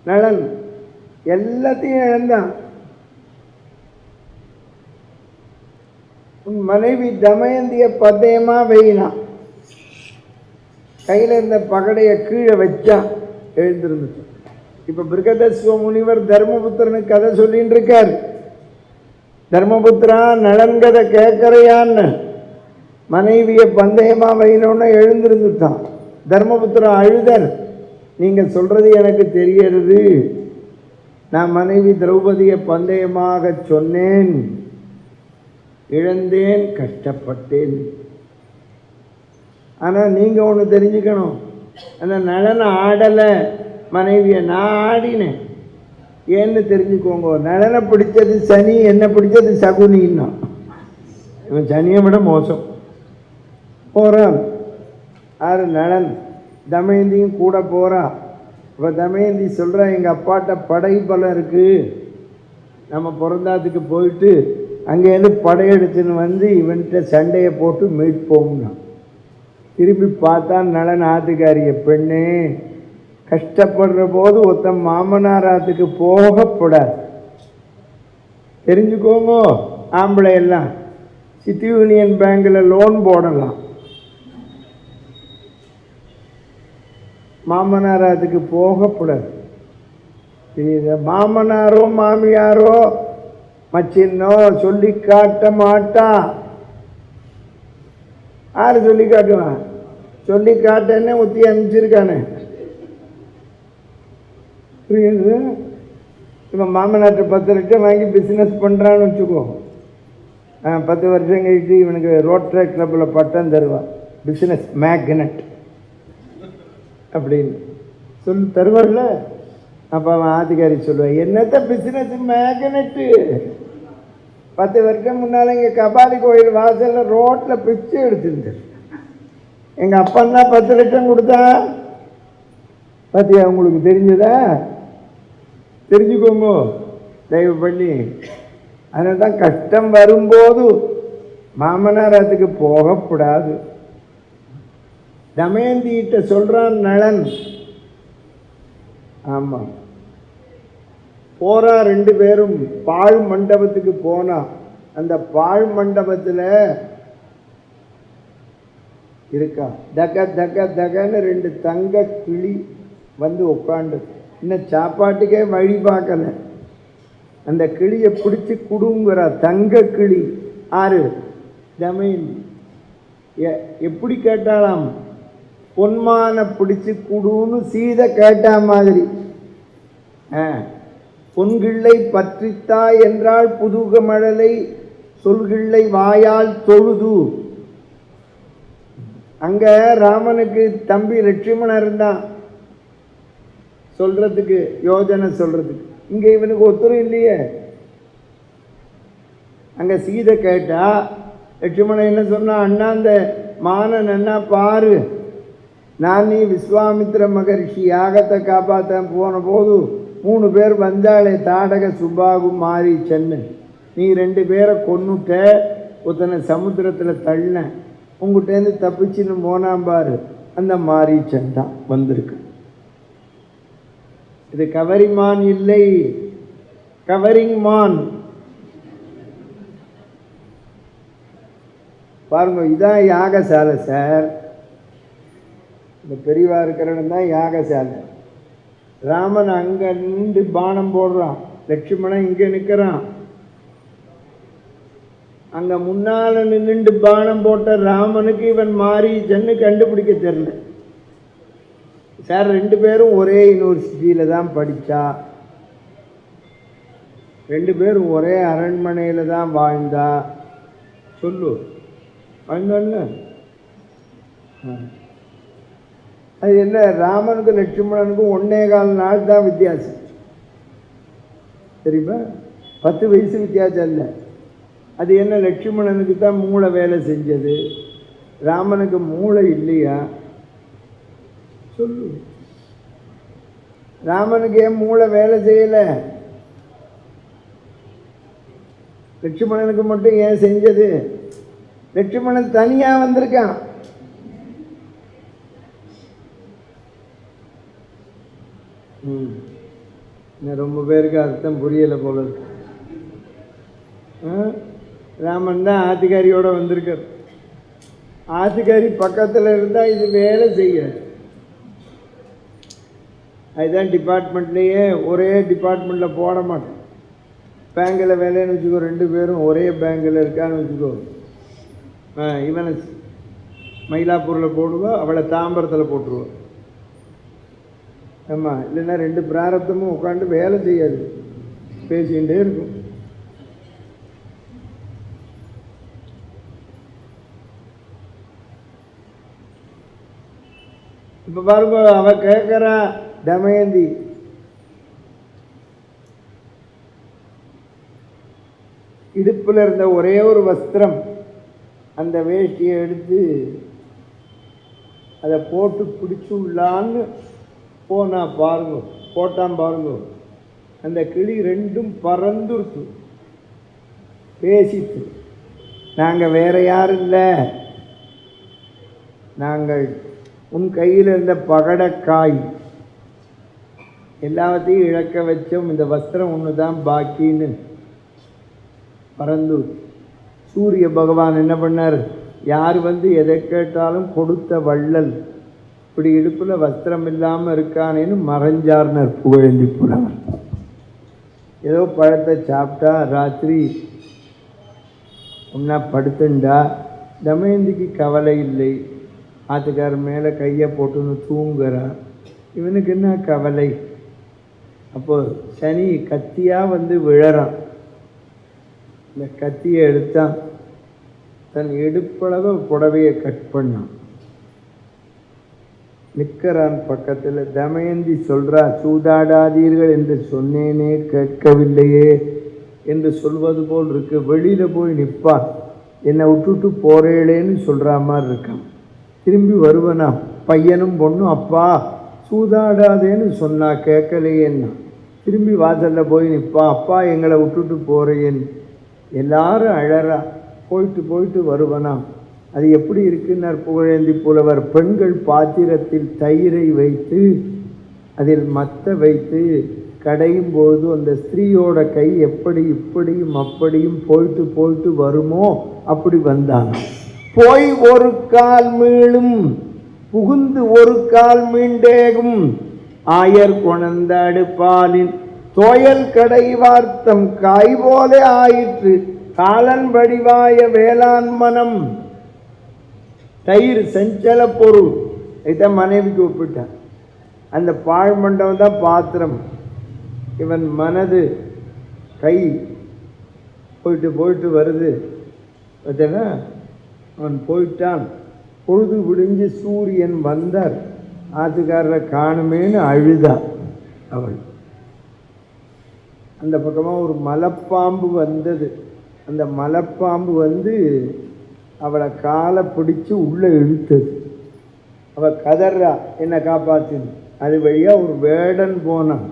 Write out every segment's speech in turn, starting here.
நளன் எல்லாத்தையும் இழந்தான். உன் மனைவி தமயந்திய பதயமா வெயினான். கையில் இருந்த பகடையை கீழே வச்சான், எழுந்திருந்துச்சு. இப்போ பிருகதஸ்வ முனிவர் தர்மபுத்திரனுக்கு கதை சொல்லின்னு இருக்கார். தர்மபுத்திரா, நலன்கதை கேட்கறையான்னு மனைவியை பந்தயமா வைனோன்னு எழுந்திருந்துட்டான். தர்மபுத்திரா அழுதர், நீங்க சொல்றது எனக்கு தெரியறது. நான் மனைவி திரௌபதியை பந்தயமாக சொன்னேன், இழந்தேன், கஷ்டப்பட்டேன். ஆனால் நீங்கள் ஒன்று தெரிஞ்சுக்கணும், அந்த நலனை ஆடலை, மனைவியை நான் ஆடினேன். ஏன்னு தெரிஞ்சுக்கோங்க. நலனை பிடிச்சது சனி, என்ன பிடிச்சது சகுனின்னா. இவன் சனியை விட மோசம். போகிறான் யார்? நலன். தமயந்தியும் கூட போகிறா. இப்போ தமயந்தி சொல்கிறா, எங்கள் அப்பாட்ட படை பலம் இருக்குது, நம்ம பிறந்தாத்துக்கு போயிட்டு அங்கேருந்து படையெடுத்துன்னு வந்து இவன்கிட்ட சண்டையை போட்டு மீட்போம்னா. திரும்பி பார்த்தா நலன் ஆத்துக்காரிய பெண்ணே, கஷ்டப்படுற போது ஒருத்தன் மாமனாராத்துக்கு போகப்படாது. தெரிஞ்சுக்கோங்க. ஆம்பளை எல்லாம் சிட்டி யூனியன் பேங்கில் லோன் போடலாம், மாமனாராத்துக்கு போகப்படாது. தெரியுதா? மாமனாரோ மாமியாரோ மச்சின்னோ சொல்லி காட்ட மாட்டா. யாரு சொல்லி காட்டுவான்? சொல்லி காட்டேன்னு ஒத்தி அனுப்பிச்சிருக்கானே. புரியுது? இவன் மாமனாட்ட 10 லட்சம் வாங்கி பிஸ்னஸ் பண்ணுறான்னு வச்சுக்கோ, 10 வருஷம் கழிச்சு இவனுக்கு ரோட்ரே கிளப்பில் பட்டம் தருவான், பிஸ்னஸ் மேக்னட் அப்படின்னு சொல்லி தருவார்ல. அப்போ அவன் ஆதிகாரி சொல்லுவான், என்னத்த பிஸ்னஸ் மேக்னட்டு, 10 வருஷம் முன்னால் இங்கே கபாலி கோயில் வாசலில் ரோட்டில் பிச்சை எடுத்துருந்தார். எங்கள் அப்பந்தான் 10 லட்சம் கொடுத்தா. பார்த்தியா? உங்களுக்கு தெரிஞ்சதா? தெரிஞ்சுக்கோங்க தயவு பண்ணி. அதனால தான் கஷ்டம் வரும்போது மாமனாரத்துக்கு போகக்கூடாது. தமயந்திகிட்ட சொல்கிறான் நளன். ஆமாம், போறா. 2 பேரும் பாழ் மண்டபத்துக்கு போனா. அந்த பாழ் மண்டபத்தில் இருக்கா, தக தக தகன்னு 2 தங்க கிளி வந்து உட்காண்டு. இன்னும் சாப்பாட்டுக்கே வழி பார்க்கல. அந்த கிளியை பிடிச்சி குடுங்குறா. தங்க கிளி. ஆறு தமயந்தி எப்படி கேட்டாலாம்? பொன்மான பிடிச்சி குடுன்னு சீதை கேட்டா மாதிரி. பொன்கிள்ளை பற்றித்தா என்றால் புதுக மழலை சொல்கிள்ளை வாயால் தொழுது. அங்க ராமனுக்கு தம்பி லட்சுமணன் இருந்தான் சொல்றதுக்கு, யோஜனை சொல்றதுக்கு. இங்க இவனுக்கு ஒத்துரும் இல்லையே. அங்க சீதை கேட்டா லட்சுமணன் என்ன சொன்னா, அண்ணா அந்த மானன் என்ன பாரு, நான் நீ விஸ்வாமித்திர மகரிஷி யாகத்தை காப்பாற்ற போன போது 3 பேர் வந்தாளே, தாடக சுபாகு மாறி சென்னு. நீ 2 பேரை கொன்னுட்ட, ஒருத்தனை சமுத்திரத்தில் தள்ளின, உங்கள்கிட்டேருந்து தப்பிச்சுன்னு போனாம்பாரு, அந்த மாறி சென்தான் வந்திருக்கு. இது கவரிமான் இல்லை, கவரிங் மான். பாருங்க, இதான் யாகசாலை சார். இந்த பெரியவா இருக்கிற இடம் தான் யாகசாலை. ராமன் அங்கே நின்று பானம் போடுறான், லட்சுமணன் இங்கே நிற்கிறான். அங்கே முன்னால் நின்று பானம் போட்ட ராமனுக்கு இவன் மாறி சென்னு கண்டுபிடிக்க தெரியல சார். 2 பேரும் ஒரே யூனிவர்சிட்டியில் தான் படித்தா, 2 பேரும் ஒரே அரண்மனையில் தான் வாழ்ந்தா. சொல்லு, வாழ்ந்தான்ல. அது என்ன, ராமனுக்கும் லட்சுமணனுக்கும் 1.25 நாள் தான் வித்தியாசம். தெரியுமா? 10 வயசு வித்தியாசம் இல்லை. அது என்ன, லட்சுமணனுக்கு தான் மூளை வேலை செஞ்சது, ராமனுக்கு மூளை இல்லையா? சொல்லு. ராமனுக்கு ஏன் மூளை வேலை செய்யலை? லட்சுமணனுக்கு மட்டும் ஏன் செஞ்சது? லட்சுமணன் தனியாக வந்திருக்கான். இன்னும் ரொம்ப பேருக்கு அர்த்தம் புரியலை போல இருக்கு. ராமன் தான் ஆத்துக்காரியோட வந்திருக்கார். ஆத்துக்காரி பக்கத்தில் இருந்தால் இது வேலை செய்யாது. அதுதான் டிபார்ட்மெண்ட்லேயே ஒரே டிபார்ட்மெண்ட்டில் போட மாட்டோம். பேங்கில் வேலைன்னு வச்சுக்கோ, 2 பேரும் ஒரே பேங்கில் இருக்கான்னு வச்சுக்கோ, இவனை மயிலாப்பூரில் போடுவோம், அவளை தாம்பரத்தில் போட்டுருவோம். ஆமாம், இல்லைன்னா 2 பிராரத்தமும் உட்காந்து வேலை செய்யாது, பேசிக்கிட்டே இருக்கும். இப்போ பாருங்க, அவ கேட்குறா தமயந்தி, இடுப்பில் இருந்த ஒரே ஒரு வஸ்திரம், அந்த வேஷ்டியை எடுத்து அதை போட்டு பிடிச்சுள்ளான்னு போனா பாருங்க, போட்டான் பாருங்க, அந்த கிளி 2ம் பறந்துருச்சு, பேசிட்டு, நாங்கள் வேற யாரும் இல்லை, நாங்கள் உன் கையில் இருந்த பகடக்காய் எல்லாத்தையும் இழக்க வச்சோம், இந்த வஸ்திரம் ஒன்று தான் பாக்கின்னு பறந்து. சூரிய பகவான் என்ன பண்ணார், யார் வந்து எதை கேட்டாலும் கொடுத்த வள்ளல், இப்படி இடுப்பில் வஸ்திரம் இல்லாமல் இருக்கானேன்னு மறைஞ்சார்னர் புகழேந்தி புலவர். ஏதோ பழத்தை சாப்பிட்டா ராத்திரி ஒன்றா படுத்துண்டா, தமயந்திக்கு கவலை இல்லை, ஆத்துக்கார மேலே கையை போட்டுன்னு தூங்குறா, இவனுக்கு என்ன கவலை. அப்போ சனி கத்தியாக வந்து விழறான். இந்த கத்தியை எடுத்தான், தன் இடுப்பளவு புடவையை கட் பண்ணான், நிற்கிறான் பக்கத்தில். தமயந்தி சொல்கிறா, சூதாடாதீர்கள் என்று சொன்னேனே கேட்கவில்லையே என்று சொல்வது போல் இருக்கு. வெளியில் போய் நிற்பான், என்னை விட்டுட்டு போறேளேன்னு சொல்கிற மாதிரி இருக்கான். திரும்பி வருவனா, பையனும் பொண்ணும் அப்பா சூதாடாதேன்னு சொன்னா கேட்கலையேன்னா, திரும்பி வாசலில் போய் நிற்பா, அப்பா எங்களை விட்டுட்டு போறேன்னு. எல்லாரும் அழறா, போயிட்டு வருவனாம். அது எப்படி இருக்குன்னார் புகழேந்தி புலவர். பெண்கள் பாத்திரத்தில் தயிரை வைத்து அதில் மத்த வைத்து கடையும் பொழுது அந்த ஸ்திரீயோட கை எப்படி இப்படியும் அப்படியும் போயிட்டு வருமோ அப்படி வந்தாங்க. போய் ஒரு கால் மீளும் புகுந்து ஒரு கால் மீண்டேகும் ஆயர் கொணந்தாடு பாலின் தோயல் கடை வார்த்தம் காய் போல ஆயிற்று காலன் வடிவாய வேளாண் மனம். தயிர் செஞ்சல பொருள், இதான் மனைவிக்கு ஒப்பிட்டான். அந்த பாழ் மண்டபம் தான் பாத்திரம். இவன் மனது கை போயிட்டு வருது. பார்த்தா அவன் போயிட்டான். பொழுது விடிஞ்சு சூரியன் வந்தார், ஆத்துக்காரரை காணுமேன்னு அழுதா அவள். அந்த பக்கமாக ஒரு மலைப்பாம்பு வந்தது. அந்த மலைப்பாம்பு வந்து அவளை காலை பிடிச்சி உள்ளே இழுத்தது. அவள் கதறா, என்னை காப்பாத்தின்னு. அது வழியாக ஒரு வேடன் போனான்.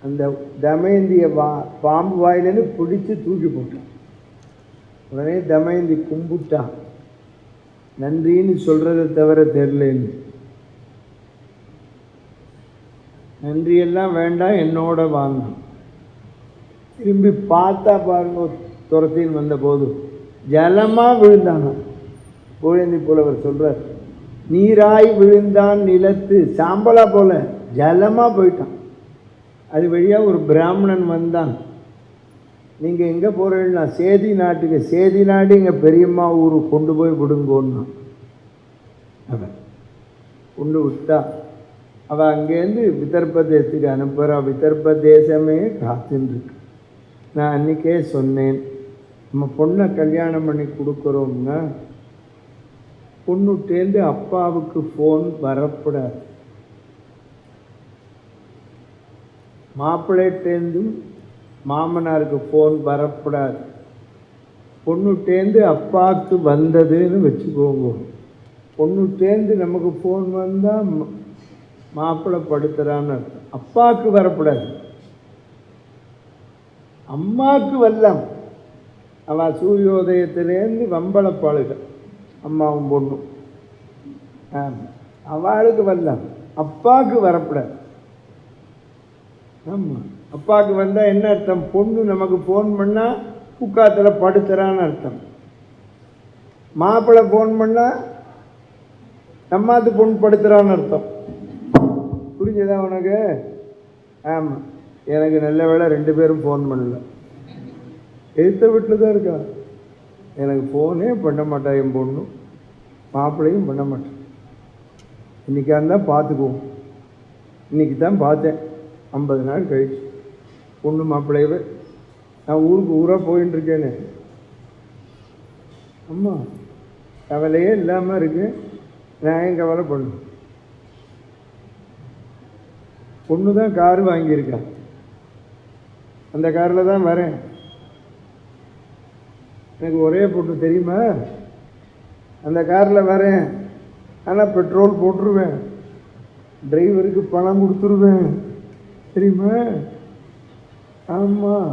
அந்த தமயந்திய பாம்பு வாயிலேருந்து பிடிச்சி தூக்கி போட்டான். உடனே தமயந்தி கும்பிட்டான், நன்றின்னு சொல்கிறத தவிர தெரிலன்னு. நன்றியெல்லாம் வேண்டாம், என்னோட வாங்க. திரும்பி பார்த்தா பாருங்க, துரத்தின்னு வந்த போது ஜலமாக விழுந்தானா. புகழேந்தி புலவர் சொல்கிறார், நீராய் விழுந்தான் நிலத்து, சாம்பலா போல ஜலமாக போயிட்டான். அது வழியாக ஒரு பிராமணன் வந்தான். நீங்கள் எங்கே போகிறீங்கன்னா, சேதி நாட்டுக்கு. சேதி நாடு எங்கள் பெரியம்மா ஊருக்கு கொண்டு போய் விடுங்கோன்னா. அவன் கொண்டு விட்டா. அவள் அங்கேருந்து விதர்ப்ப தேசத்துக்கு அனுப்புகிறா. விதர்ப்ப தேசமே காத்துருக்கு. நான் அன்றைக்கே சொன்னேன், நம்ம பொண்ணை கல்யாணம் பண்ணி கொடுக்குறோம்னா பொண்ணுட்டேந்து அப்பாவுக்கு ஃபோன் வரப்படாது, மாப்பிள்ளைட்டேந்தும் மாமனாருக்கு ஃபோன் வரப்படாது. பொண்ணுட்டேந்து அப்பாவுக்கு வந்ததுன்னு வச்சுக்கோங்க. பொண்ணுட்டேந்து நமக்கு ஃபோன் வந்தால் மாப்பிள்ளை படுத்துறான்னு அர்த்தம். அப்பாவுக்கு வரப்படாது, அம்மாவுக்கு வரலாம். அவள் சூரியோதயத்திலேருந்து வம்பளப்பாளுக, அம்மாவும் பொண்ணும். அவளுக்கு வரலாம், அப்பாவுக்கு வரப்படாது. ஆமாம், அப்பாவுக்கு வந்தால் என்ன அர்த்தம்? பொண்ணு நமக்கு ஃபோன் பண்ணால் குக்காத்தில் படுத்துறான்னு அர்த்தம். மாப்பிள்ளை ஃபோன் பண்ணால் நம்மாத்து பொண்ணு படுத்துறான்னு அர்த்தம். புரிஞ்சதா உனக்கு? ஆமாம், எனக்கு நல்ல வேளை 2 பேரும் ஃபோன் பண்ணல. எழுத்த வீட்டில் தான் இருக்கா. எனக்கு ஃபோனே பண்ண மாட்டா என் பொண்ணு, மாப்பிள்ளையும் பண்ண மாட்டேன். இன்றைக்கா இருந்தால் பார்த்துக்குவோம். இன்றைக்கி தான் பார்த்தேன் 50 நாள் கழிச்சு. பொண்ணு மாப்பிள்ளையவே நான் ஊருக்கு ஊராக போயின்னு இருக்கேன்னு. அம்மா கவலையே இல்லாமல் இருக்கு. நான் ஏன் கவலை பண்ணும்? பொண்ணு தான் காரு வாங்கியிருக்கா, அந்த காரில் தான் வரேன். எனக்கு ஒரே பொண்ணு தெரியுமா? அந்த காரில் வரேன், ஆனால் பெட்ரோல் போட்டுருவேன், டிரைவருக்கு பணம் கொடுத்துருவேன், தெரியுமா? ஆமாம்,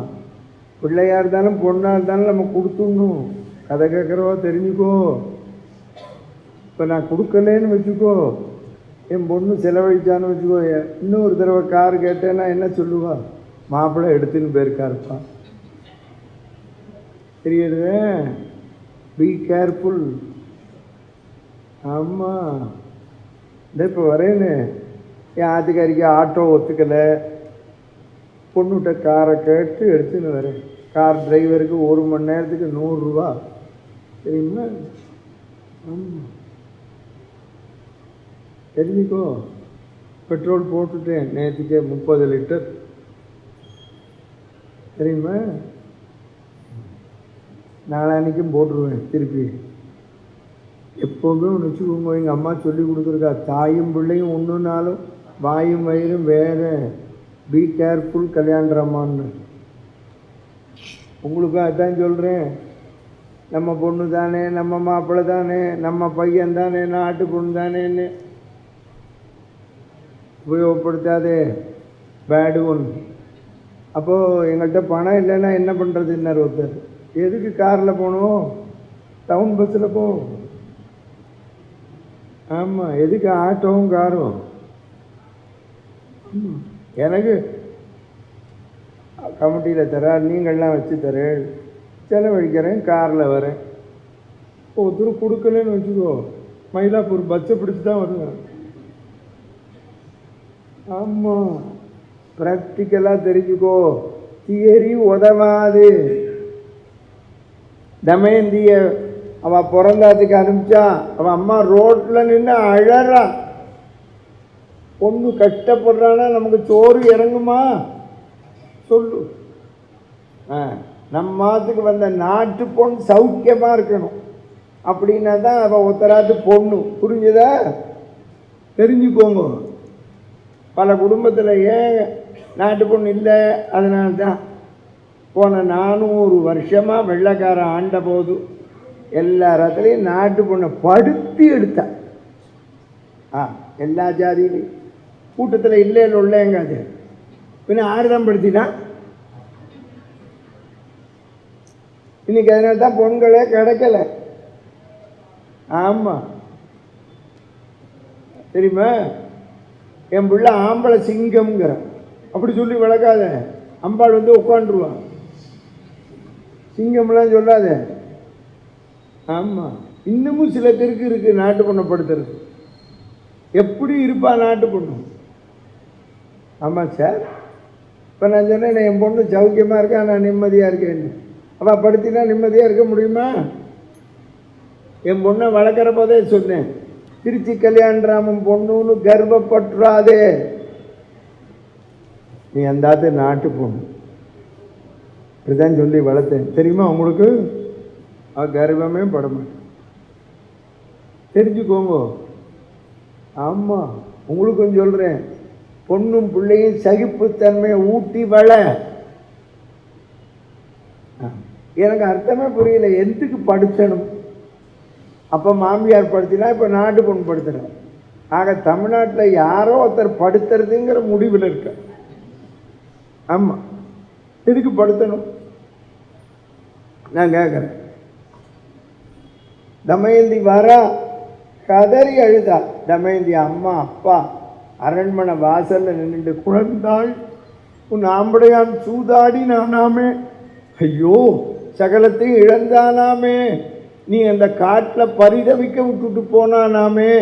பிள்ளையாக இருந்தாலும் பொண்ணாக இருந்தாலும் நம்ம கொடுத்துடணும். கதை கேட்குறவா தெரிஞ்சுக்கோ. இப்போ நான் கொடுக்கலேன்னு வச்சுக்கோ, என் பொண்ணு செலவழிச்சான்னு வச்சுக்கோ, இன்னொரு தடவை கார் கேட்டேன்னா என்ன சொல்லுவா? மாப்பிள்ளை எடுத்துன்னு போயிருக்காருப்பா. தெரியுது? Be careful. ஆமாம், இந்த இப்போ வரேன்னு என் ஆத்துக்காரிக்கு ஆட்டோ ஒத்துக்கலை, பொண்ணுகிட்ட காரை கேட்டு எடுத்துன்னு வரேன். கார் டிரைவருக்கு 1 மணி நேரத்துக்கு 100 ரூபா, தெரியுமா? ஆமாம், தெரிஞ்சுக்கோ. பெட்ரோல் போட்டுட்டேன் நேற்றுக்கே 30 லிட்டர், தெரியுமா? நாளான்னைக்கும் போட்டுருவேன் திருப்பி. எப்போவுமே ஒன்று வச்சுக்கோங்க, எங்கள் அம்மா சொல்லி கொடுத்துருக்கா, தாயும் பிள்ளையும் ஒன்றுனாலும் வாயும் வயிறும் வேற. பி கேர்ஃபுல் கல்யாணராமான்னு. உங்களுக்கும் அதுதான் சொல்கிறேன். நம்ம பொண்ணு தானே, நம்ம மாப்பிள்ளை தானே, நம்ம பையன் தானே, நாட்டு பொண்ணு தானேன்னு உபயோகப்படுத்தாதே. பேடு ஒன்று. அப்போது எங்கள்கிட்ட பணம் இல்லைன்னா என்ன பண்ணுறதுன்னார் ஒருத்தர். எதுக்கு காரில் போகணும்? டவுன் பஸ்ஸில் போ. ஆமாம், எதுக்கு ஆட்டோவும் காரும்? எனக்கு கமிட்டியில் தர, நீங்கள்லாம் வச்சு தர, செலவழிக்கிறேன், காரில் வரேன். ஒருத்தர் கொடுக்கலன்னு வச்சுக்கோ, மயிலாப்பூர் பஸ்ஸை பிடிச்சி தான் வருவேன். ஆமாம், ப்ராக்டிக்கலாக தெரிஞ்சுக்கோ. தியரி உதவாது. தமயந்திய அவள் பிறந்தாத்துக்கு அனுப்பிச்சா, அவள் அம்மா ரோட்டில் நின்று அழறா. பொண்ணு கஷ்டப்படுறான்னா நமக்கு சோறு இறங்குமா? சொல்லு. நம்ம மாத்துக்கு வந்த நாட்டு பொண்ணு சௌக்கியமாக இருக்கணும். அப்படின்னா தான் அவள் ஒத்தராத்து பொண்ணு. புரிஞ்சுதா? தெரிஞ்சுக்கோங்க. பல குடும்பத்தில் ஏன் நாட்டு பொண்ணு இல்லை? அதனால தான் போன 400 வருஷமாக வெள்ளைக்காரன் ஆண்ட போது எல்லா இடத்துலையும் நாட்டு பொண்ணை படுத்தி எடுத்தா. எல்லா ஜாதியிலையும் கூட்டத்தில் இல்லைன்னு உள்ளேங்க. அது பின்ன 6 தான் படுத்திட்டான். இன்னைக்கு அதனால தான் பொண்களே கிடைக்கல. ஆமாம், தெரியுமா? என் பிள்ளை ஆம்பளை சிங்கம்ங்கிற அப்படி சொல்லி வளர்க்காத. அம்பாள் வந்து உட்காந்துருவான். சிங்கம்லாம் சொல்லாத. ஆமாம், இன்னமும் சில பேருக்கு இருக்குது நாட்டு பொண்ணை படுத்துறது. எப்படி இருப்பா நாட்டு பொண்ணு? ஆமாம் சார், இப்போ நான் சொன்னேன் என் பொண்ணு சௌக்கியமாக இருக்கா, நான் நிம்மதியாக இருக்கேன்னு. அவள் படுத்தினா நிம்மதியாக இருக்க முடியுமா? என் பொண்ணை வளர்க்குற போதே சொன்னேன், திருச்சி கல்யாணராமன் பொண்ணுன்னு கர்வப்பட்டுறாதே. நீ அந்தாத்து நாட்டு பொண்ணு. இப்படிதான் சொல்லி வளர்த்தேன், தெரியுமா உங்களுக்கு? கர்வமே படமாட்டேன். தெரிஞ்சுக்கோங்க. ஆமாம், உங்களுக்கும் சொல்கிறேன், பொண்ணும் பிள்ளையும் சகிப்புத்தன்மையை ஊட்டி வள. எனக்கு அர்த்தமே புரியல, எதுக்கு படுத்தணும்? அப்போ மாமியார் படுத்தினா இப்போ நாட்டு பொண்ணு படுத்துறேன். ஆக தமிழ்நாட்டில் யாரோ ஒருத்தர் படுத்துறதுங்கிற முடிவில் இருக்க. ஆமாம், எதுக்கு படுத்தணும்? நான் கேட்குறேன். தமயந்தி வரா, கதறி அழுதா. தமயந்தி அம்மா அப்பா அரண்மனை வாசலில் நின்றுட்டு, குழந்தாள் உன் ஆம்படையான் சூதாடி நானாமே, ஐயோ சகலத்தையும் இழந்தானாமே, நீ அந்த காட்டில் பரிதவிக்க விட்டுட்டு போனானாமே,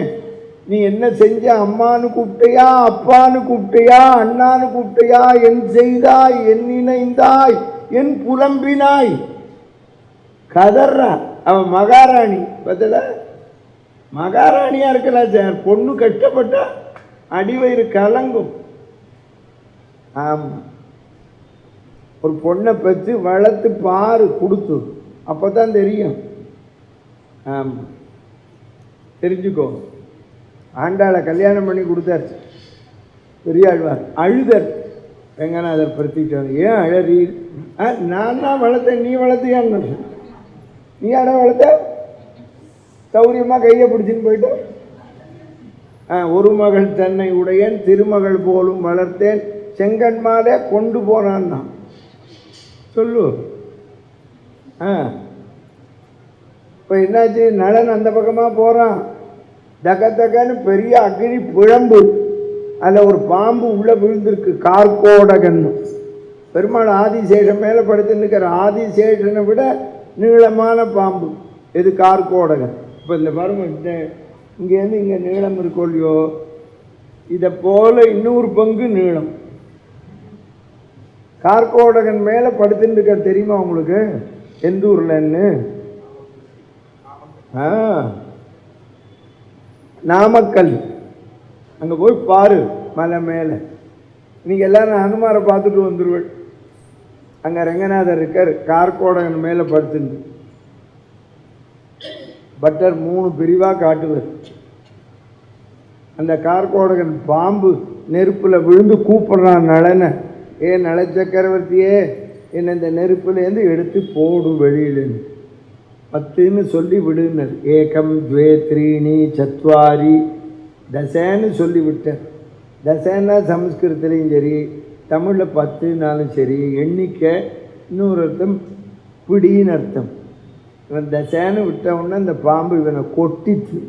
நீ என்ன செஞ்ச, அம்மானு கூப்பிட்டையா, அப்பான்னு கூப்பிட்டையா, அண்ணான்னு கூப்பிட்டையா, என் செய்தாய், என் நினைந்தாய், என் புலம்பினாய், கதர்றான். அவன் மகாராணி பதில மகாராணியா இருக்கலாம் சார், பொண்ணு கஷ்டப்பட்டா அடிவயிறு கலங்கும். ஆமா, ஒரு பொண்ணை பற்றி வளர்த்து பாரு, கொடுத்து, அப்பதான் தெரியும். ஆமா, தெரிஞ்சுக்கோ. ஆண்டாளை கல்யாணம் பண்ணி கொடுத்தார் பெரியாழ்வார், அழுதர் வெங்கநாதர் பிரத்திட்டார். ஏன் அழறி? நான் தான் வளர்த்தேன், நீ வளர்த்தியான்னு. நீ யாரா வளர்த்த? சௌரியமாக கையை பிடிச்சின்னு போயிட்டு, ஒரு மகள் தன்னை உடையன் திருமகள் போலும் வளர்த்தேன், செங்கன்மாலே கொண்டு போனான் தான் சொல்லு. இப்போ என்னாச்சு, நலன் அந்த பக்கமாக போகிறான், தக்கன்னு பெரிய அக்னி பிழம்பு, அதில் ஒரு பாம்பு உள்ளே விழுந்திருக்கு, கார்கோடகன்னு. பெருமாள் ஆதிசேஷன் மேலே படுத்துன்னுக்கிற, ஆதிசேஷனை விட நீளமான பாம்பு இது கார்கோடகன். இப்போ இந்த பாருங்க, இங்கேருந்து இங்கே நீளம் இருக்கோ இல்லையோ, இதை போல் இன்னொரு பங்கு நீளம் கார்கோடகன் மேலே படுத்துன்னு இருக்க. தெரியுமா உங்களுக்கு எந்த ஊர்லன்னு? நாமக்கல். அங்கே போய் பாரு, மலை மேலே. நீங்கள் எல்லாரும் அனுமாரை பார்த்துட்டு வந்துடுவேன். அங்கே ரங்கநாதர் இருக்கார், கார்கோடகன் மேலே படுத்துட்டு. பட்டர் 3 பிரிவாக காட்டுவார். அந்த கார்கோடகன் பாம்பு நெருப்பில் விழுந்து கூப்பிடுறான் நலனை, நல சக்கரவர்த்தியே, என்னை இந்த நெருப்புலேருந்து எடுத்து போடு வெளியிலன்னு, 10ன்னு சொல்லி விடுனர். 1 2 3 4 தசைன்னு சொல்லி விட்டார். தசைன்னா சமஸ்கிருதத்துலேயும் சரி, தமிழில் 10னாலும் சரி, எண்ணிக்கை. இன்னொரு அர்த்தம் பிடின்னு அர்த்தம். இவன் தசைன்னு விட்டவுடனே அந்த பாம்பு இவனை கொட்டிச்சு.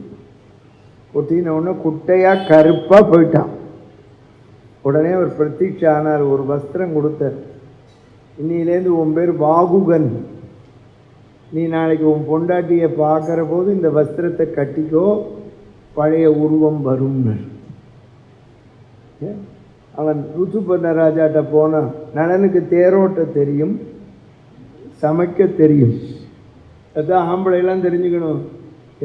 கொட்டின உடனே குட்டையாக கருப்பாக போயிட்டான். உடனே அவர் பிரதீட்சை ஆனார், ஒரு வஸ்திரம் கொடுத்தார். இன்னிலேருந்து உன் பேர் வாகுகன், நீ நாளைக்கு உன் பொண்டாட்டியை பார்க்குற போது இந்த வஸ்திரத்தை கட்டிக்கோ, பழைய உருவம் வரும்னர். அவன் ருத்துபர்ண ராஜாட்ட போனான். நலனுக்கு தேரோட்ட தெரியும், சமைக்க தெரியும். அதுதான் ஆம்பளையெல்லாம் தெரிஞ்சுக்கணும்,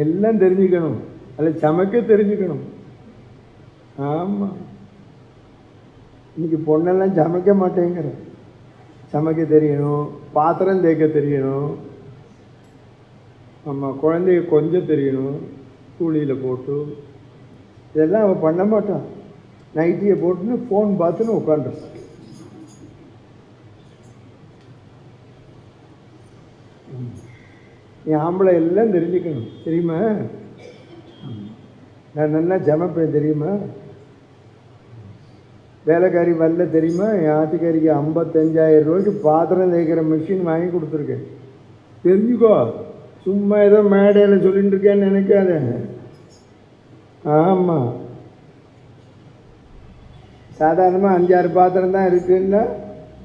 எல்லாம் தெரிஞ்சுக்கணும், அதில் சமைக்க தெரிஞ்சுக்கணும். ஆமாம், இன்னைக்கு பொண்ணெல்லாம் சமைக்க மாட்டேங்கிற. சமைக்க தெரியணும், பாத்திரம் தேய்க்க தெரியணும், ஆமாம், குழந்தைய கொஞ்சம் தெரியணும், கூலியில் போட்டு. இதெல்லாம் அவள் பண்ண மாட்டான். நைட்டியை போட்டுன்னு ஃபோன் பார்த்துன்னு உட்காந்துருப்பான். நீ ஆம்பளை எல்லாம் தெரிஞ்சுக்கணும், தெரியுமா? நான் நல்லா சமைப்பேன் தெரியுமா? வேலைக்காரி வரல தெரியுமா? என் ஆத்துக்காரிக்கு 55,000 ரூபாய்க்கு பாத்திரம் தேய்க்கிற மிஷின் வாங்கி கொடுத்துருக்கேன், தெரிஞ்சுக்கோ. சும்மா ஏதோ மேடையில் சொல்லிட்டு இருக்கேன்னு நினைக்காத. ஆமாம், சாதாரணமாக 5-6 பாத்திரம் தான் இருக்குன்னா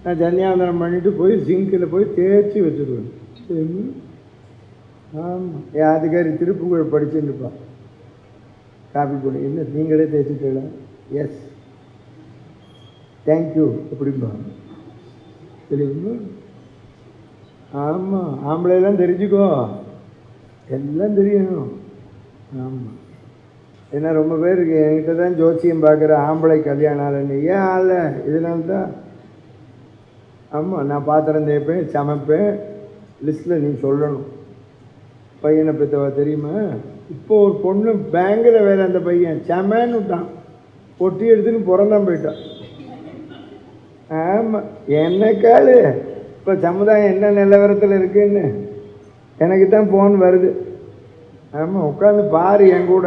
நான் சன்னியாவந்தனம் பண்ணிவிட்டு போய் சிங்கில் போய் தேய்ச்சி வச்சுருவேன். ஆமாம், என் ஆத்துக்காரி திருப்புகழ் படிச்சுருப்பான். காப்பி போடு, என்ன நீங்களே தேய்ச்சிட்டல? எஸ் தேங்க்யூ அப்படிம்பா. தெரியுமா? ஆமாம், ஆம்பளையெல்லாம் தெரிஞ்சுக்கோ, எல்லாம் தெரியணும். ஆமாம், ஏன்னா ரொம்ப பேர் என்கிட்ட தான் ஜோசியம் பார்க்குற, ஆம்பளை கல்யாணம் ஆகலன்னு. ஏன் ஆகல? இதனால்தான். ஆமாம், நான் பாத்திரம் தேய்ப்பேன், சமைப்பேன், லிஸ்ட்டில் நீ சொல்லணும். பையனை பெற்றவா தெரியுமா? இப்போ ஒரு பொண்ணு பேங்கில் வேறு, அந்த பையன் செமன்னு விட்டான், பொட்டி எடுத்துன்னு பிறந்தான் போயிட்டான். ஆமாம், என்ன கேளு, இப்போ சமுதாயம் என்ன நிலவரத்தில் இருக்குன்னு எனக்கு தான் ஃபோன் வருது. ஆமாம், உட்காந்து பாரு என் கூட.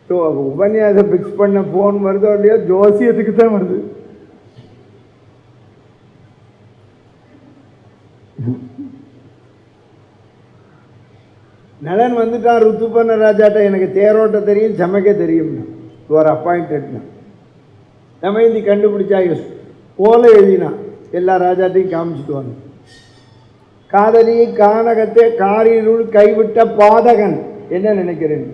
ஸோ உபன்யாசம் ஃபிக்ஸ் பண்ண ஃபோன் வருதோ இல்லையோ, ஜோசியத்துக்கு தான் வருது. நலன் வந்துட்டான் ருத்துபர்ண ராஜாட்ட, எனக்கு தேரோட்ட தெரியும், சமைக்க தெரியும்னா. ஒரு அப்பாயிண்டட்னா தமயந்தி கண்டுபிடிச்சா ஓலை எழுதினான், எல்லா ராஜாத்தையும் காமிச்சிட்டு வாங்க. காதலி கானகத்தை காரிருள் கைவிட்ட பாதகன் என்ன நினைக்கிறேன்?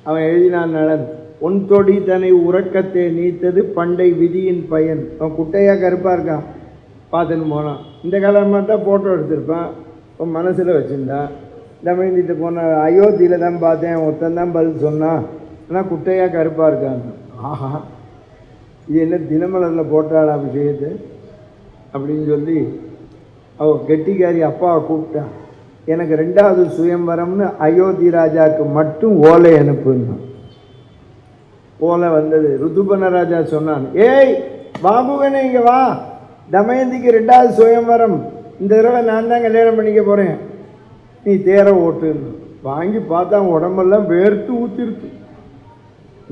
அவன் எழுதினான், நலன் உன் தொடி தன்னை உறக்கத்தை நீத்தது பண்டை விதியின் பயன். அவன் குட்டையாக கருப்பாக இருக்கான், பார்த்துன்னு போனான். இந்த காலமாக தான் ஃபோட்டோ எடுத்திருப்பான், அவன் மனசில் வச்சுருந்தான். தமயந்திட்டு போன அயோத்தியில் தான் பார்த்தேன், ஒருத்தன் தான் பதில் சொன்னான், ஆனால் குட்டையாக கருப்பாக இருக்கான். ஆஹா, இது என்ன தினமலரில் போட்டாளா விஷயத்தை அப்படின்னு சொல்லி அவள் கெட்டிக்காரி அப்பாவை கூப்பிட்டான். எனக்கு 2வது சுயம்வரம்னு அயோத்தி ராஜாவுக்கு மட்டும் ஓலை அனுப்புன்னு. ஓலை வந்தது. ருதுபன ராஜா சொன்னான், ஏய் பாபுகனே இங்கே வா, தமயந்திக்கு 2வது சுயம்வரம், இந்த தடவை நான் தான் கல்யாணம் பண்ணிக்க போகிறேன், நீ தேரை ஓட்டுன்னு. வாங்கி பார்த்தா உடம்பெல்லாம் வேர்த்து ஊற்றிருக்கு.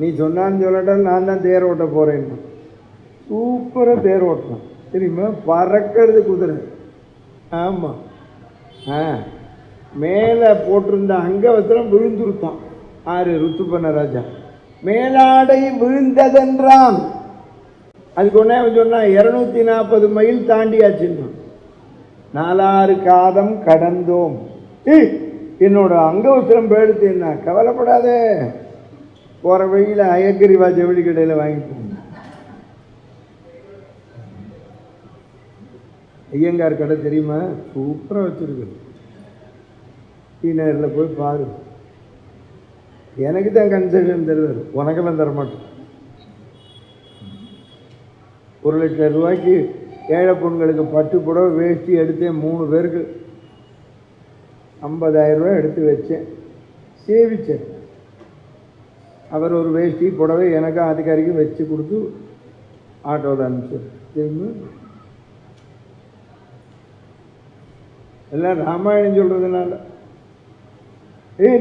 நீ சொன்னான்னு சொல்லட்டால் நான் தான் தேர் ஓட்ட போகிறேன்னு. சூப்பராக தேர் ஓட்டினான் தெரியுமா, பறக்கிறது குதிரை. ஆமாம், மேலே போட்டிருந்த அங்கவத்திரம் விழுந்துருத்தான். ஆறு ருத்துபன ராஜா மேலாடை விழுந்ததென்றான். அதுக்கு ஒன்றே சொன்னான், 240 மைல் தாண்டியாச்சுன்றான். 4 காதம் கடந்தோம். என்னோட அங்கவத்திரம் போயிடுத்து, என்ன கவலைப்படாதே, போகிற வழியில் அயக்கிரிவா ஜவுளி கடையில் வாங்கிட்டு ஐயங்கார் கடை தெரியுமா, சூப்பராக வச்சுருக்கு. டீனரில் போய் பாரு, எனக்கு தான் கன்செஷன் தருவார், உனக்கெல்லாம் தரமாட்டேன். 1 லட்சம் ரூபாய்க்கு ஏழை பொண்களுக்கு பட்டு புடவை வேஷ்டி எடுத்தேன், 3 பேருக்கு 50,000 ரூபா எடுத்து வச்சேன், சேவிச்சேன். அவர் ஒரு வேஷ்டி புடவை எனக்கும் அதிகாரிக்கும் வச்சு கொடுத்து ஆட்டோவில் அனுப்பிச்சார் தெரியுமா. எல்லாம் ராமாயணம் சொல்கிறதுனால.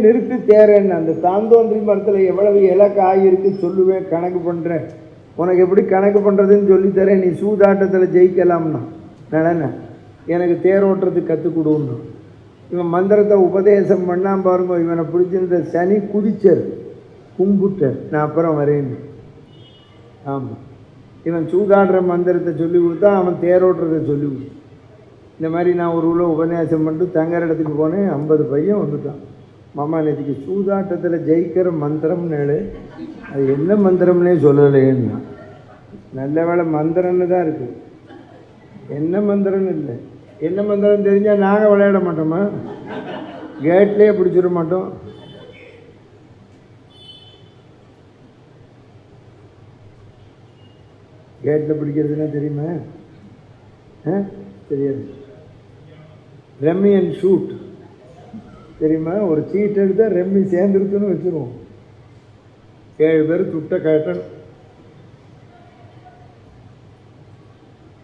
நிறுத்தி தேரேன்னு, அந்த தாந்தோன்றி மரத்தில் எவ்வளவு இலை காய் இருக்கு சொல்லுவேன், கணக்கு பண்ணுறேன், உனக்கு எப்படி கணக்கு பண்ணுறதுன்னு சொல்லித்தரேன், நீ சூதாட்டத்தில் ஜெயிக்கலாம்னா. நலன எனக்கு தேரோட்டுறதுக்கு கற்றுக் கொடுன்னு. இவன் மந்திரத்தை உபதேசம் பண்ணாமல் பாருங்க, இவனை பிடிச்சிருந்த சனி குதிச்சர் கும்பிட்டார், நான் அப்புறம் வரேன்னு. ஆமாம், இவன் சூதாடுற மந்திரத்தை சொல்லி கொடுத்தா, அவன் தேரோட்டுறதை சொல்லி கொடுத்தான். இந்த மாதிரி நான் ஒரு ஊரில் உபன்யாசம் பண்ணிட்டு தங்குற இடத்துக்கு போனேன், 50 பையன் வந்துட்டான். மாமா நேற்றுக்கு சூதாட்டத்தில் ஜெயிக்கிற மந்திரம்னு, அது என்ன மந்திரம்னே சொல்லலைன்னா. நல்ல வேலை மந்திரம்னு தான் இருக்குது, என்ன மந்திரம்னு இல்லை. என்ன மந்திரம் தெரிஞ்சால் நாங்கள் விளையாட மாட்டோமா, கேட்லேயே பிடிச்சிட மாட்டோம். கேட்டில் பிடிக்கிறதுனா தெரியுமா? தெரியாது. ரெம்மி அண்ட் ஷூட் தெரியுமா? ஒரு சீட் எடுத்தால் ரெம்மி சேர்ந்துருக்குன்னு வச்சுருவோம், 7 பேர் துட்டை கட்டணும்.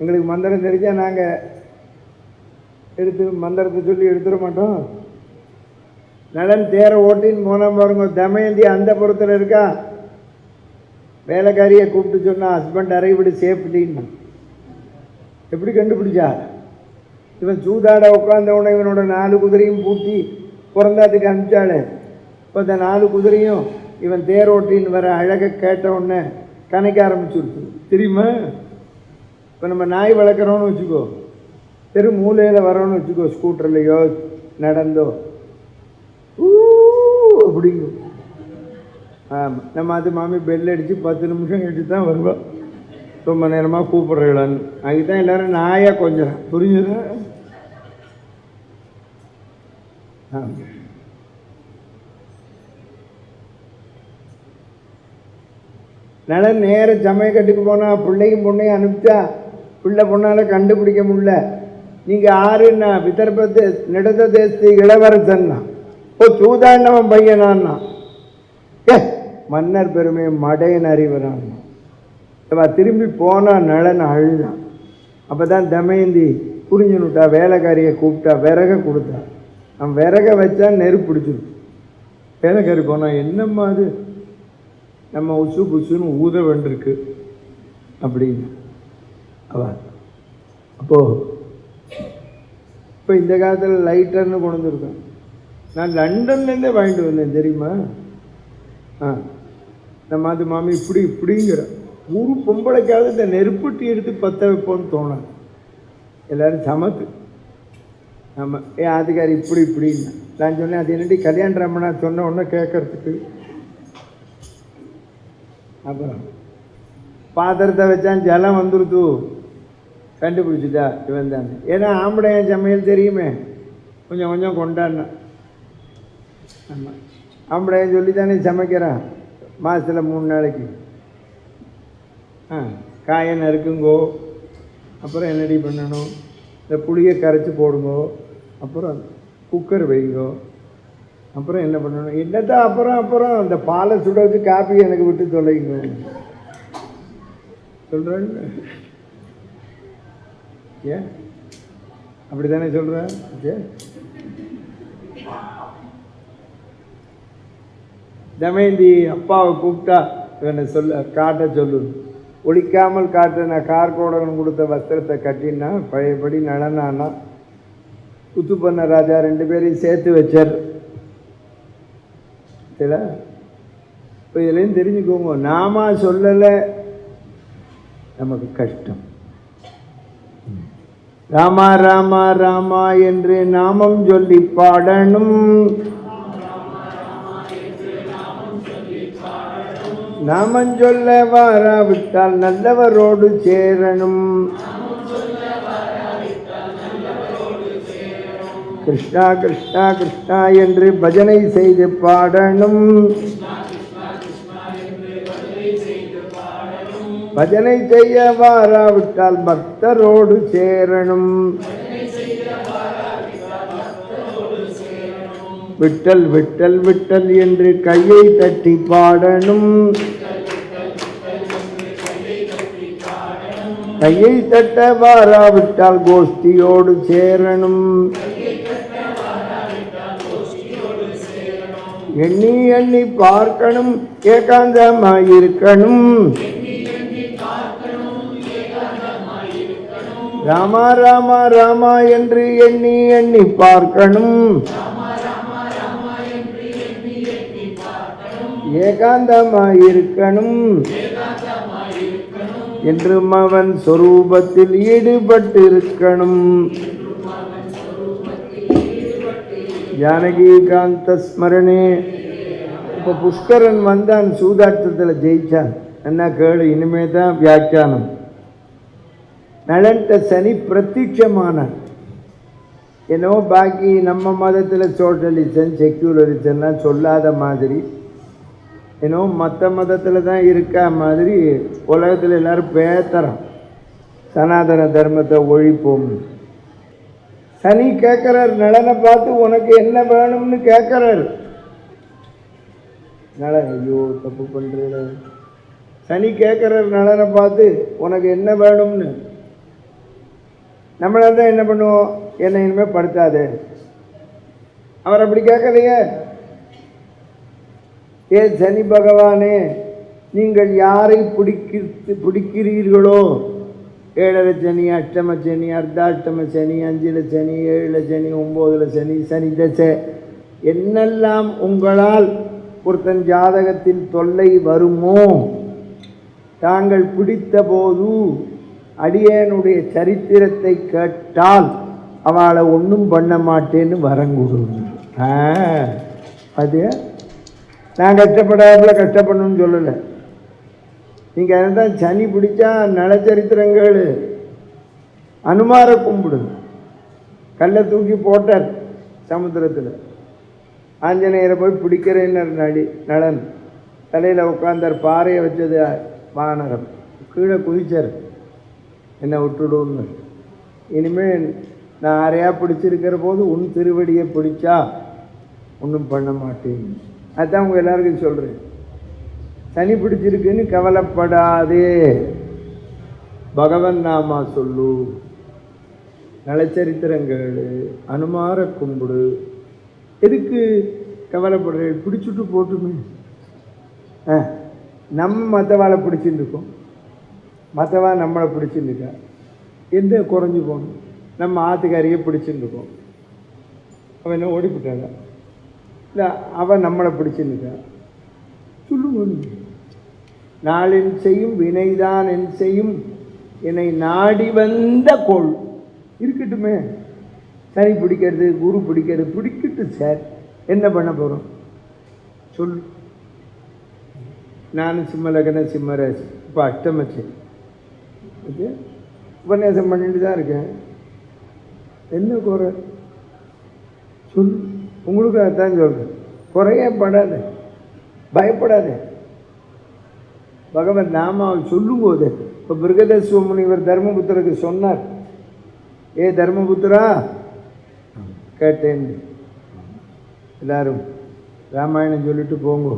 எங்களுக்கு மந்திரம் தெரிஞ்சால் நாங்கள் எடுத்து மந்திரத்தை சொல்லி எடுத்துட மாட்டோம். நலன் தேரை ஓட்டின்னு போனால் பாருங்க, தமயந்தி அந்த புறத்தில் இருக்கா, வேலைக்காரியை கூப்பிட்டு சொன்னால் ஹஸ்பண்ட் அறைவிடு சேஃப்டின்னு. எப்படி கண்டுபிடிச்சா? இவன் சூதாட உட்காந்தவன இவனோட 4 குதிரையும் பூட்டி பிறந்தாத்துக்கு அனுப்பிச்சாள். இப்போ இந்த 4 குதிரையும் இவன் தேரோட்டின்னு வர அழகை கேட்ட உடனே கணக்க ஆரம்பிச்சுடுச்சு தெரியுமா. இப்போ நம்ம நாய் வளர்க்குறோன்னு வச்சுக்கோ, தெரு மூலையில் வரோன்னு வச்சுக்கோ, ஸ்கூட்டர்லையோ நடந்தோ அப்படிங்கும். ஆமாம், நம்ம அது மாமி பெல் அடித்து 10 நிமிஷம் கழிச்சு தான் வருவோம், ரொம்ப நேரமாக கூப்பிட்றீங்களான்னு. அதுக்கு தான் எல்லோரும் நாயாக கொஞ்சம் புரிஞ்சுதா. நலன் நேர சமயக்கட்டுக்கு போனால் பிள்ளையும் பொண்ணையும் அனுப்பிச்சா பிள்ளை பொண்ணால் கண்டுபிடிக்க முடியல. நீங்கள் ஆறுன்னா விதர்பத்து நெடுத தேசத்து இளவரசன்னா, ஓ சூதாண்டவன் பையனான்னா, மன்னர் பெருமை மடையன் அறிவரான். திரும்பி போனால் நலன் அழுதான். அப்போ தான் தமயந்தி புரிஞ்சுனுட்டா, வேலைக்காரியை கூப்பிட்டா, விறக கொடுத்தா. அவன் விறக வச்சா நெருப்பு பிடிச்சிருக்கு. வேலைக்காரி போனால், என்னம்மா அது, நம்ம உசு புசுன்னு ஊத வேண்டியிருக்கு அப்படின்னு அவ. அப்போது இப்போ இந்த காலத்தில் லைட்டர்னு கொண்டு வந்துருக்கேன். நான் லண்டன்லேருந்தே வாங்கிட்டு வந்தேன் தெரியுமா. நம்ம அது மாமி இப்படிங்கிற ஒரு பொம்பளைக்காவது இந்த நெருப்புட்டி எடுத்து பற்ற வைப்போன்னு தோணும். எல்லோரும் சமத்து. ஆமாம், அதுக்கார் இப்படி இப்படின்னு நான் சொன்னேன். அது என்னடி கல்யாண ரமணா சொன்ன உடனே கேட்கறதுக்கு. அப்புறம் பாத்திரத்தை வச்சான், ஜலம் வந்துருத்து, கண்டுபிடிச்சிட்டா இவன் தான். ஏன்னா ஆம்படையன் சமையல் தெரியுமே, கொஞ்சம் கொஞ்சம் கொண்டாடினான். ஆமாம், ஆம்படையன் சொல்லி தானே சமைக்கிறான். மாதத்தில் 3 நாளைக்கு காயை நறுக்குங்கோ, அப்புறம் என்னடி பண்ணணும், இந்த புளியை கரைச்சி போடுங்கோ, அப்புறம் குக்கர் வைங்கோ, அப்புறம் என்ன பண்ணணும், என்னதான் அப்புறம் அந்த பாலை சுட வச்சு காப்பி எனக்கு விட்டு தொலைங்க சொல்கிறேன்னு. ஏன் அப்படி தானே சொல்கிறேன்? தமயந்தி அப்பாவை கூப்பிட்டா இவனை காட்ட சொல்லு. ஒழிக்காமல் காட்ட நான் கார்கோடகன் கொடுத்த வஸ்திரத்தை கட்டினா பழையபடி நடனானா. குத்து பண்ண ராஜா 2 பேரையும் சேர்த்து வச்சார். சரி, இப்போ இதுலேயும் தெரிஞ்சுக்கோங்க, நாம சொல்லலை நமக்கு கஷ்டம். ராமா ராமா ராமா என்று நாமம் சொல்லி பாடணும். நாமம் சொல்ல வாராவிட்டால் நல்லவரோடு சேரணும். கிருஷ்ணா கிருஷ்ணா கிருஷ்ணா என்று பஜனை செய்து பாடணும். பஜனை செய்ய வாராவிட்டால் பக்தரோடு சேரணும். விட்டல் விட்டல் விட்டல் என்று கையை தட்டி பாடணும். கையை தட்ட வாராவிட்டால் கோஷ்டியோடு சேரணும். எண்ணி எண்ணி பார்க்கணும், ஏகாந்தமாயிருக்கணும். ராமா ராமா ராமா என்று எண்ணி எண்ணி பார்க்கணும். ஏகாந்தமாயிருக்கணும். என்றும் அவன் சொரூபத்தில் ஈடுபட்டிருக்கணும். ஜானகிகாந்த ஸ்மரணே. இப்போ புஷ்கரன் வந்தான், சூதாட்டத்தில் ஜெயிச்சான். என்ன கேளு, இனிமே தான் வியாக்கியானம். நலன்ட்ட சனி பிரத்யட்சமானான். என்னவோ பாக்கி நம்ம மதத்தில் சோஷலிசம் செக்யூலரிசம்லாம் சொல்லாத மாதிரி, என்னவோ மற்ற மதத்தில் தான் இருக்கா மாதிரி உலகத்தில் எல்லாரும் பேத்தரம் சனாதன தர்மத்தை ஒழிப்போம். சனி கேட்குறார், நலனை பார்த்து உனக்கு என்ன வேணும்னு கேட்குறாரு. நலன், ஐயோ தப்பு பண்ணுற. சனி கேட்குறார் நலனை பார்த்து உனக்கு என்ன வேணும்னு. நம்மள தான் என்ன பண்ணுவோம், என்னை இனிமேல் படுத்தாதே. அவர் அப்படி கேட்கலையே. ஏ சனி பகவானே, நீங்கள் யாரை பிடிக்கிறீர்களோ, 7ரை சனி, அஷ்டம சனி, அர்த்தாஷ்டம சனி, 5ல் சனி, 7ல் சனி, 9ல் சனி, சனி தசை, என்னெல்லாம் உங்களால் ஒருத்தன் ஜாதகத்தில் தொல்லை வருமோ, தாங்கள் பிடித்த போது அடியனுடைய சரித்திரத்தை கேட்டால் அவளை ஒன்றும் பண்ண மாட்டேன்னு வரங்கூடுங்க. அது நான் கஷ்டப்படாமல் கஷ்டப்படணும்னு சொல்லலை. நீங்கள் அதுதான் சனி பிடிச்சா நலச்சரித்திரங்கள் அனுமார கும்பிடு. கல்லை தூக்கி போட்டார் சமுத்திரத்தில். ஆஞ்சநேயரை போய் பிடிக்கிறேன்னு நலன் தலையில் உட்காந்தார். பாறையை வச்சது வானரம். கீழே குதிச்சார், என்னை விட்டுடுன்னு. இனிமேல் நான் யாரையா பிடிச்சிருக்கிற போது உன் திருவடியை பிடிச்சா ஒன்றும் பண்ண மாட்டேன். அதுதான் உங்கள் எல்லாருக்கும் சொல்கிறேன். சனி பிடிச்சிருக்குன்னு கவலைப்படாதே, பகவன் நாமா சொல்லு, நலச்சரித்திரங்கள், அனுமார கும்பிடு. எதுக்கு கவலைப்படுறேன்? பிடிச்சிட்டு போட்டுமே. நம்ம மற்றவாளை பிடிச்சிட்டு இருக்கோம், மற்றவா நம்மளை பிடிச்சிட்டு இருக்கா. எந்த குறைஞ்சி போகணும்? நம்ம ஆத்துக்காரியை பிடிச்சிட்டு இருக்கோம், அவன் என்ன ஓடிவிட்டாங்க. இல்லை, அவன் நம்மளை பிடிச்சிருக்கா. சொல்லுங்க, நாளின் செய்யும் வினைதான் என் செய்யும் என்னை நாடி வந்த கோள் இருக்கட்டுமே. சனி பிடிக்கிறது, குரு பிடிக்கிறது, பிடிக்கட்டு சார், என்ன பண்ண போகிறோம் சொல். நான் சிம்மலகன சிம்மராசி, இப்போ அஷ்டமச்சு ஓகே, உபன்யாசம் பண்ணிட்டு தான் இருக்கேன். என்ன குறை சொல். உங்களுக்கு அதான் சொல்கிறேன், குறையே படாத, பயப்படாத. பகவத் நாமாவை சொல்லும் போது இப்போ பிருகதஸ்வ முனிவர் தர்மபுத்திரருக்கு சொன்னார், ஏ தர்மபுத்திரா கேட்டேன், எல்லாரும் ராமாயணம் சொல்லிட்டு போங்க.